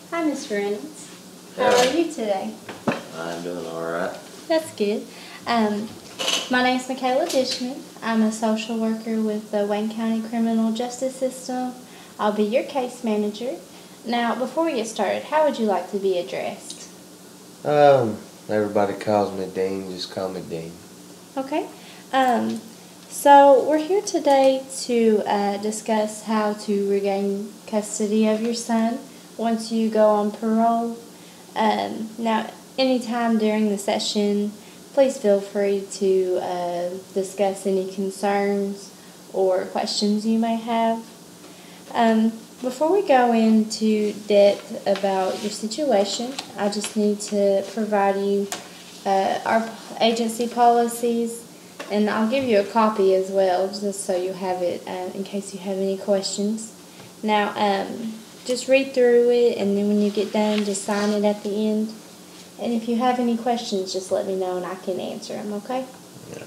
Hi, Miss Reynolds. How Yeah, are you today? I'm doing all right. That's good. Um, my name is Michaela Dishman. I'm a social worker with the Wayne County Criminal Justice System. I'll be your case manager. Now, before we get started, how would you like to be addressed? Um, Everybody calls me Dean. Just call me Dean. Okay. Um, so we're here today to discuss how to regain custody of your son once you go on parole. Now, anytime during the session, please feel free to discuss any concerns or questions you may have. Before we go into depth about your situation, I just need to provide you our agency policies, and I'll give you a copy as well, just so you have it in case you have any questions. Now, just read through it, and then when you get done, just sign it at the end. And if you have any questions, just let me know, and I can answer them, okay? Yeah.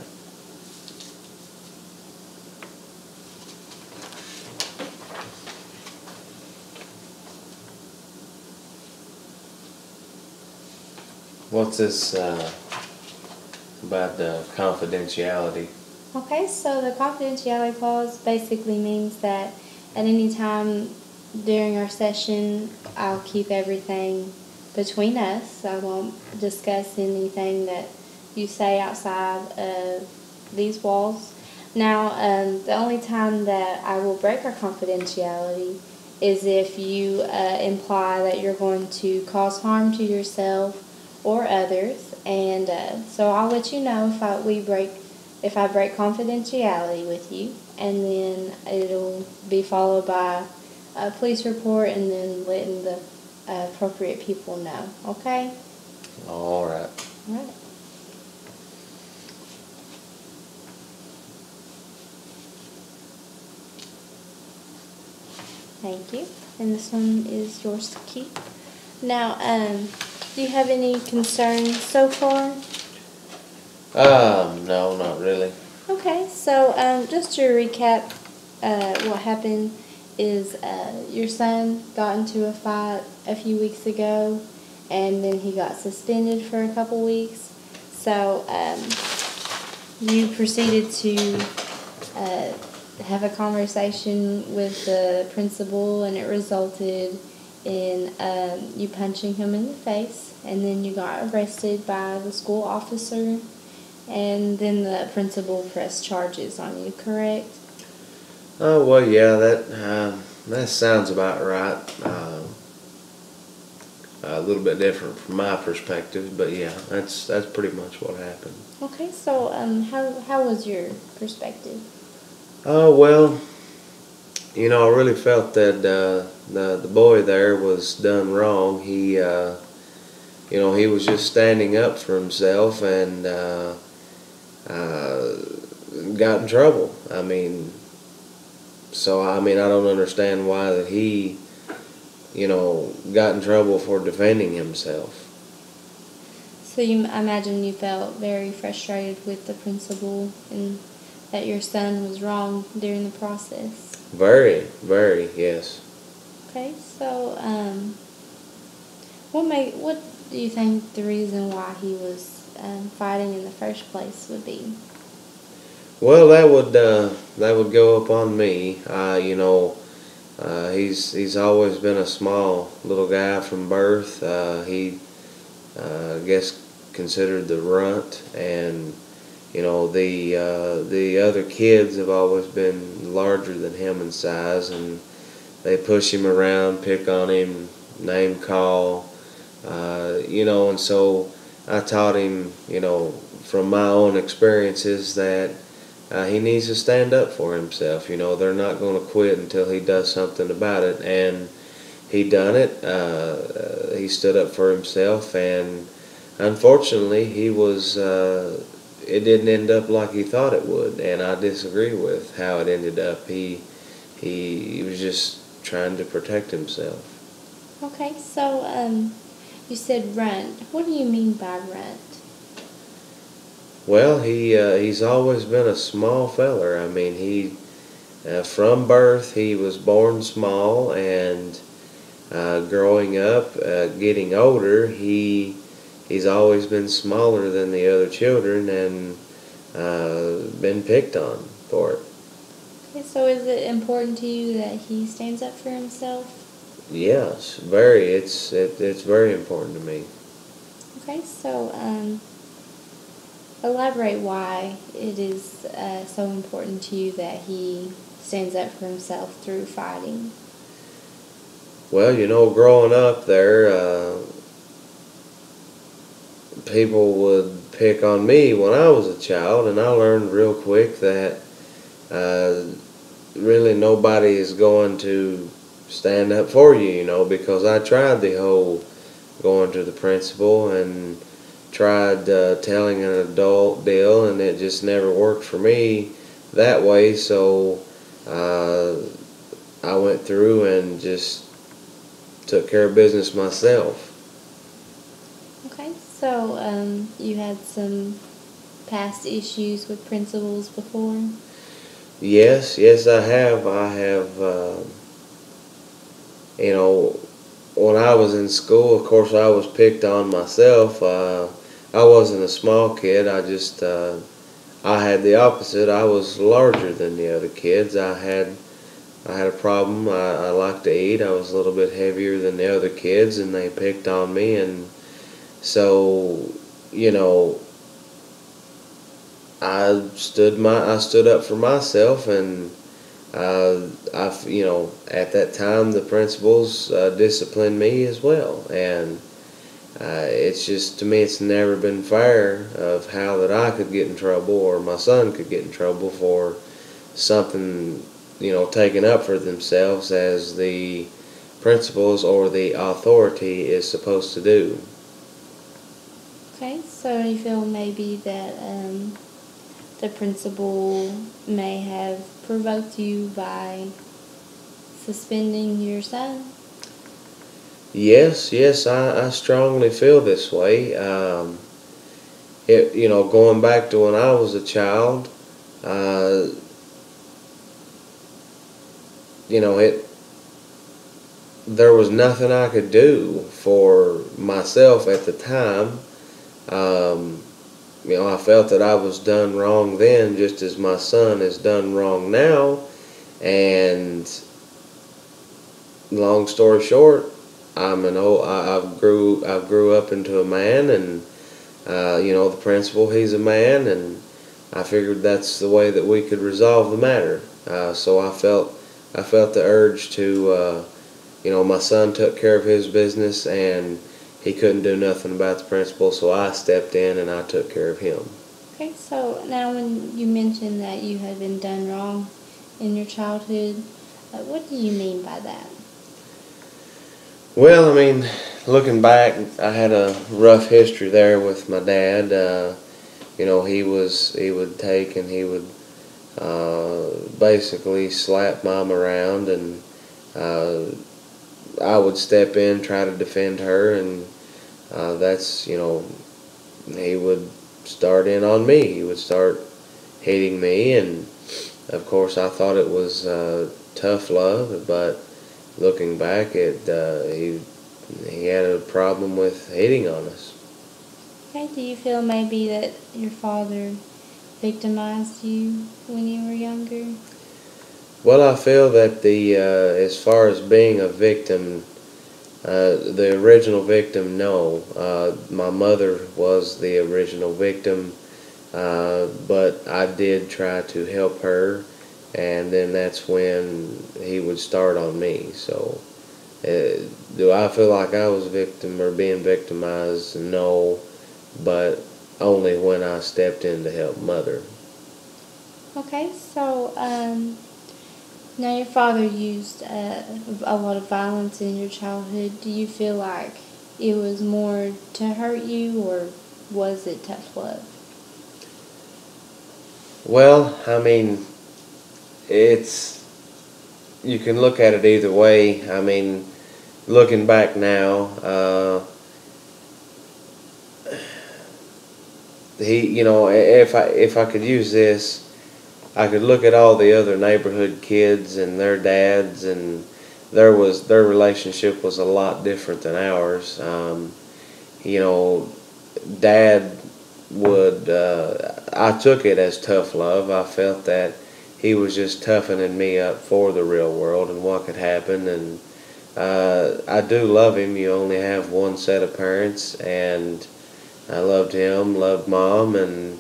What's this about the confidentiality? Okay, so the confidentiality clause basically means that at any time during our session, I'll keep everything between us. I won't discuss anything that you say outside of these walls. Now, the only time that I will break our confidentiality is if you imply that you're going to cause harm to yourself or others, and so I'll let you know if I break confidentiality with you, and then it'll be followed by a police report, and then letting the appropriate people know. Okay? All right. All right. Thank you. And this one is yours to keep. Now, do you have any concerns so far? No, not really. Okay, so just to recap, what happened is your son got into a fight a few weeks ago, and then he got suspended for a couple weeks. So you proceeded to have a conversation with the principal, and it resulted in you punching him in the face, and then you got arrested by the school officer, and then the principal pressed charges on you, correct? Oh well, yeah. That sounds about right. A little bit different from my perspective, but yeah, that's pretty much what happened. Okay, so how was your perspective? Oh well, I really felt that the boy there was done wrong. He was just standing up for himself and uh, got in trouble. I don't understand why that he, got in trouble for defending himself. So I imagine you felt very frustrated with the principal and that your son was wrong during the process. Very, very, yes. Okay, so what do you think the reason why he was fighting in the first place would be? Well, that would go upon me. He's always been a small little guy from birth. I guess considered the runt, and the other kids have always been larger than him in size, and they push him around, pick on him, name call, and so I taught him, from my own experiences that he needs to stand up for himself. They're not going to quit until he does something about it, and he done it. He stood up for himself, and unfortunately, it didn't end up like he thought it would, and I disagree with how it ended up. He was just trying to protect himself. Okay, so you said runt. What do you mean by runt? Well, he's always been a small feller. from birth he was born small, and Growing up, getting older, he's always been smaller than the other children and been picked on for it. Okay, so is it important to you that he stands up for himself? Yes, very. It's very important to me. Okay, so elaborate why it is so important to you that he stands up for himself through fighting. Well, growing up there, people would pick on me when I was a child, and I learned real quick that uh, really nobody is going to stand up for you, because I tried the whole going to the principal and tried telling an adult deal, and it just never worked for me that way. So uh, I went through and just took care of business myself. Okay, so you had some past issues with principals before? Yes, yes, I have. I have. You know, when I was in school, of course, I was picked on myself. I wasn't a small kid. I had the opposite. I was larger than the other kids. I had a problem. I liked to eat. I was a little bit heavier than the other kids, and they picked on me. And so, you know, I stood up for myself, and at that time the principals disciplined me as well, and it's just, to me, it's never been fair of how that I could get in trouble or my son could get in trouble for something, taken up for themselves as the principals or the authority is supposed to do. Okay, so you feel maybe that the principal may have provoked you by suspending your son? Yes, yes, I strongly feel this way. Going back to when I was a child, uh, it there was nothing I could do for myself at the time. Um, I felt that I was done wrong then, just as my son is done wrong now. And long story short, I grew up into a man, and the principal, he's a man, and I figured that's the way that we could resolve the matter. So I felt the urge to, my son took care of his business, and he couldn't do nothing about the principal, so I stepped in and I took care of him. Okay, so now when you mentioned that you had been done wrong in your childhood, what do you mean by that? Well, I mean, looking back, I had a rough history there with my dad. He would take and he would basically slap mom around, and uh, I would step in, try to defend her, and he would start in on me. He would start hitting me, and of course, I thought it was tough love, but looking back, he had a problem with hitting on us. Okay, do you feel maybe that your father victimized you when you were younger? Well, I feel that as far as being a victim, the original victim, no. My mother was the original victim, but I did try to help her, and then that's when he would start on me. So, do I feel like I was victim or being victimized? No, but only when I stepped in to help mother. Okay, so now your father used a lot of violence in your childhood. Do you feel like it was more to hurt you, or was it tough love? Well, I mean, it's you can look at it either way. I mean, looking back now, if I could use this, I could look at all the other neighborhood kids and their dads, and their relationship was a lot different than ours. You know, Dad would I took it as tough love. I felt that he was just toughening me up for the real world and what could happen. And I do love him. You only have one set of parents, and I loved him, loved Mom, and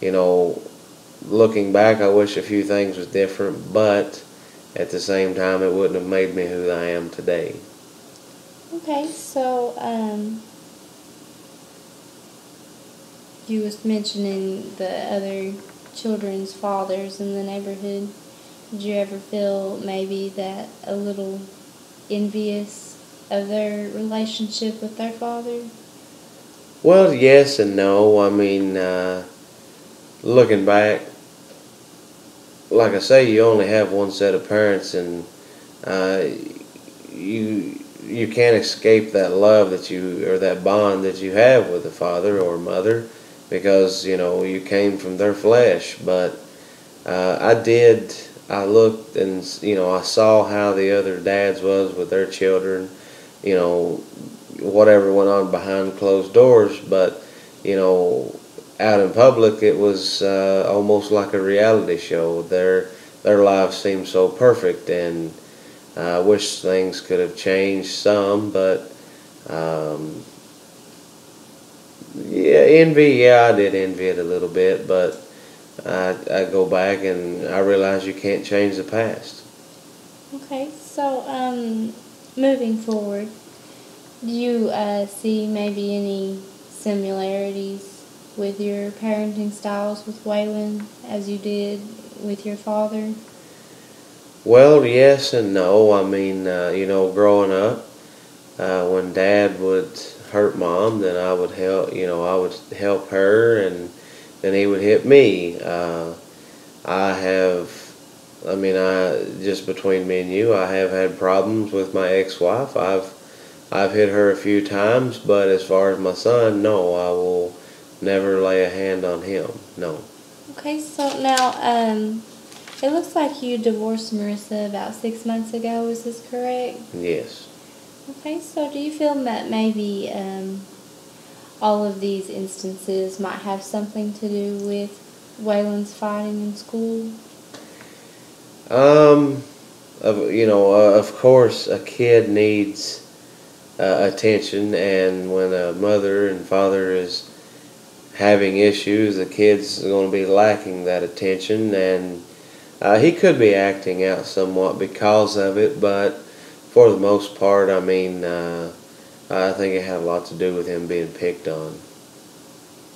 you know, looking back, I wish a few things was different, but at the same time, it wouldn't have made me who I am today. Okay, so you was mentioning the other children's fathers in the neighborhood. Did you ever feel maybe that a little envious of their relationship with their father? Well, yes and no. I mean, looking back, like I say, you only have one set of parents, and uh, you can't escape that love that you or that bond that you have with a father or mother, because you know you came from their flesh. But I did. I looked and you know I saw how the other dads was with their children. You know, whatever went on behind closed doors, but you know, out in public, it was almost like a reality show. Their lives seemed so perfect, and I wish things could have changed some, but um, yeah, envy. Yeah, I did envy it a little bit, but I go back and I realize you can't change the past. Okay, so moving forward, do you see maybe any similarities with your parenting styles with Waylon as you did with your father? Well, yes and no. I mean, you know, growing up, when Dad would hurt Mom, then I would help. You know, I would help her, and then he would hit me. I have, I mean, I just between me and you, I have had problems with my ex-wife. I've hit her a few times, but as far as my son, no, I will never lay a hand on him. No. Okay, so now it looks like you divorced Marissa about 6 months ago. Is this correct? Yes. Okay, so do you feel that maybe all of these instances might have something to do with Waylon's fighting in school? Um, you know, of course, a kid needs attention, and when a mother and father is having issues, the kid's going to be lacking that attention, and he could be acting out somewhat because of it, but for the most part, I mean, I think it had a lot to do with him being picked on.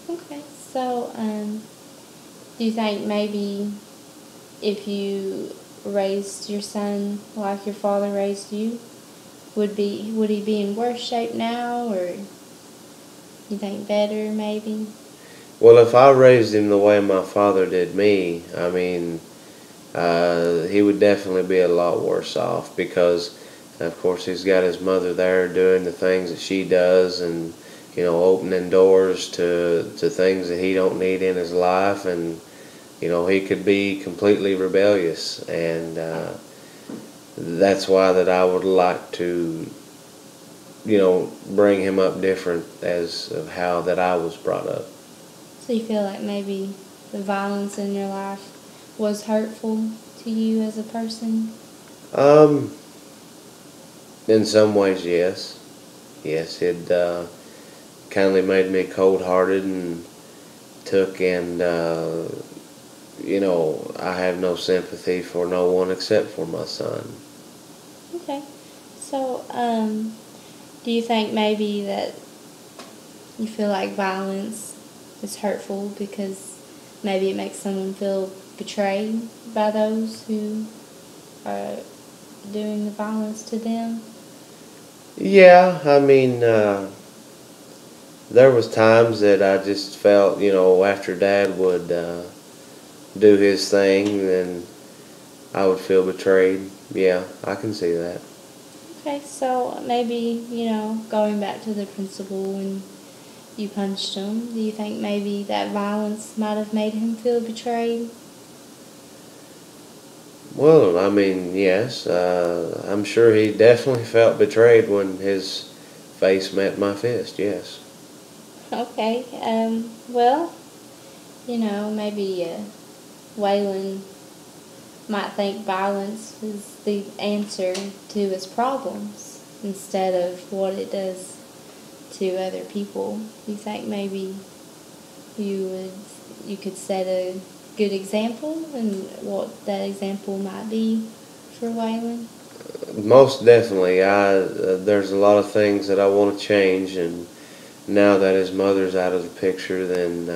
Okay, so do you think maybe if you raised your son like your father raised you, would he be in worse shape now, or you think better maybe? Well, if I raised him the way my father did me, I mean, he would definitely be a lot worse off because, of course, he's got his mother there doing the things that she does, and you know, opening doors to things that he don't need in his life, and you know, he could be completely rebellious, and that's why that I would like to, you know, bring him up different as of how that I was brought up. So you feel like maybe the violence in your life was hurtful to you as a person? Um, in some ways, yes. Yes, it kind of made me cold-hearted and took and, you know, I have no sympathy for no one except for my son. Okay. So, do you think maybe that you feel like violence is hurtful because maybe it makes someone feel betrayed by those who are doing the violence to them? Yeah, I mean, there was times that I just felt, you know, after Dad would do his thing, then I would feel betrayed. Yeah, I can see that. Okay, so maybe, going back to the principal when you punched him, do you think maybe that violence might have made him feel betrayed? Well, I mean, yes, I'm sure he definitely felt betrayed when his face met my fist, yes. Okay. Well, maybe Waylon might think violence is the answer to his problems instead of what it does to other people. You think maybe you would you could set a good example, and what that example might be for Waylon? Most definitely, there's a lot of things that I want to change, and now that his mother's out of the picture, then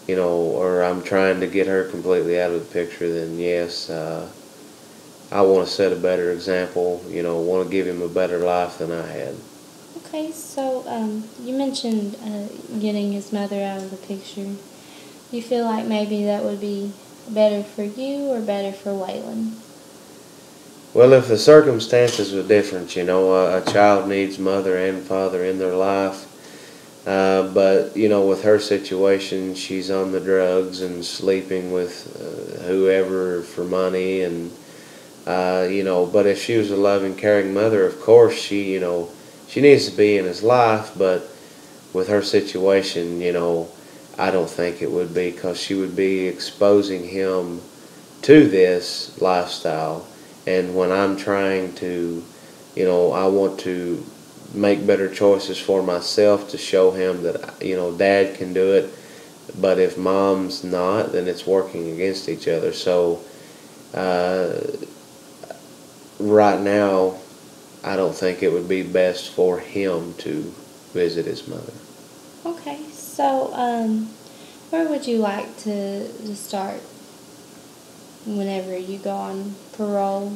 or I'm trying to get her completely out of the picture, then yes, I want to set a better example. Want to give him a better life than I had. Okay, so you mentioned getting his mother out of the picture. You feel like maybe that would be better for you or better for Waylon? Well, if the circumstances were different, a child needs mother and father in their life. But with her situation, she's on the drugs and sleeping with whoever for money, and But if she was a loving, caring mother, of course she needs to be in his life. But with her situation, I don't think it would be, because she would be exposing him to this lifestyle. And when I'm trying to, I want to make better choices for myself to show him that, dad can do it. But if mom's not, then it's working against each other. So uh, right now, I don't think it would be best for him to visit his mother. Okay, so where would you like to start whenever you go on parole,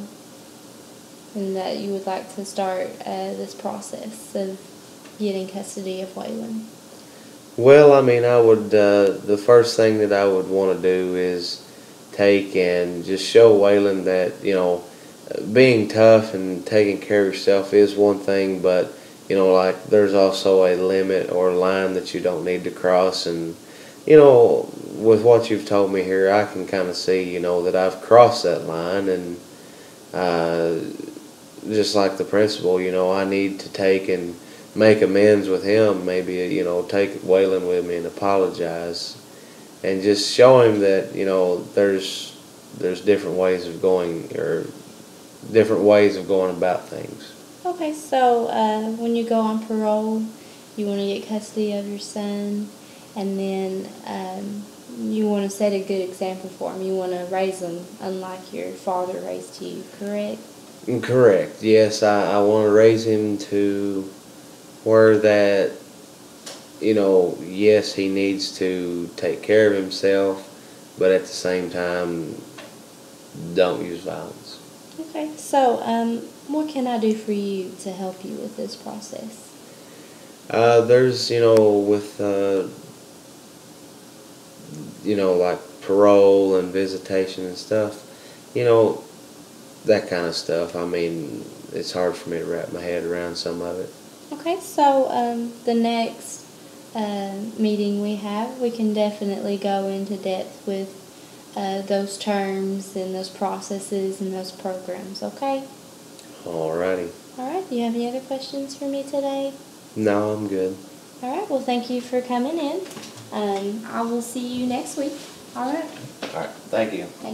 and that you would like to start this process of getting custody of Waylon? Well, I mean, the first thing that I would want to do is take and just show Waylon that, being tough and taking care of yourself is one thing, but, like, there's also a limit or a line that you don't need to cross. And, with what you've told me here, I can kind of see, that I've crossed that line. And uh, just like the principal, I need to take and make amends with him. Maybe, take Waylon with me and apologize, and just show him that, there's different ways of going, or different ways of going about things. Okay, so when you go on parole, you want to get custody of your son, and then you want to set a good example for him. You want to raise him unlike your father raised you, correct? Correct. Yes, I want to raise him to where that, yes, he needs to take care of himself, but at the same time, don't use violence. Okay, so what can I do for you to help you with this process? There's, with, like parole and visitation and stuff, you know, that kind of stuff. I mean, it's hard for me to wrap my head around some of it. Okay, so the next meeting we have, we can definitely go into depth with those terms and those processes and those programs, okay? Alrighty. All right, do you have any other questions for me today? No, I'm good. All right, well, thank you for coming in. I will see you next week. All right. Alright, thank you. Thank you.